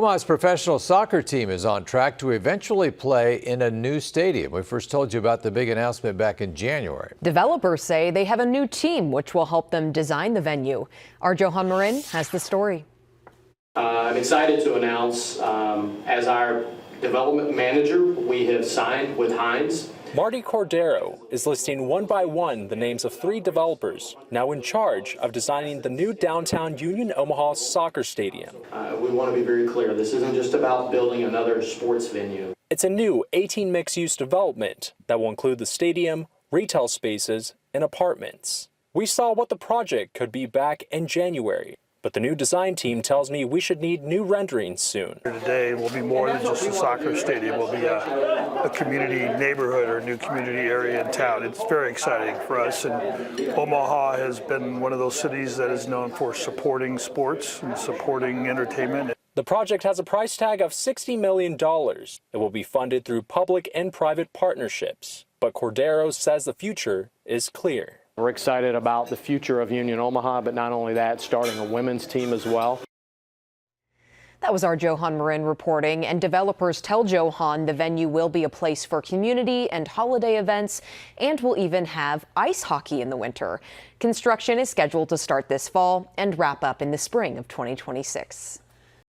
Omaha's professional soccer team is on track to eventually play in a new stadium. We first told you about the big announcement back in January. Developers say they have a new team which will help them design the venue. Our Johan Marin has the story. I'm excited to announce as our development manager, we have signed with Hines. Marty Cordero is listing one by one the names of 3 developers now in charge of designing the new downtown Union Omaha soccer stadium. We want to be very clear. This isn't just about building another sports venue. It's a new 18 mixed-use development that will include the stadium, retail spaces, and apartments. We saw what the project could be back in January, but the new design team tells me we should need new renderings soon. Today will be more than just a soccer stadium. It will be a community neighborhood or a new community area in town. It's very exciting for us, and Omaha has been one of those cities that is known for supporting sports and supporting entertainment. The project has a price tag of $60 million. It will be funded through public and private partnerships, but Cordero says the future is clear. We're excited about the future of Union Omaha, but not only that, starting a women's team as well. That was our Johan Marin reporting, and developers tell Johan the venue will be a place for community and holiday events and will even have ice hockey in the winter. Construction is scheduled to start this fall and wrap up in the spring of 2026.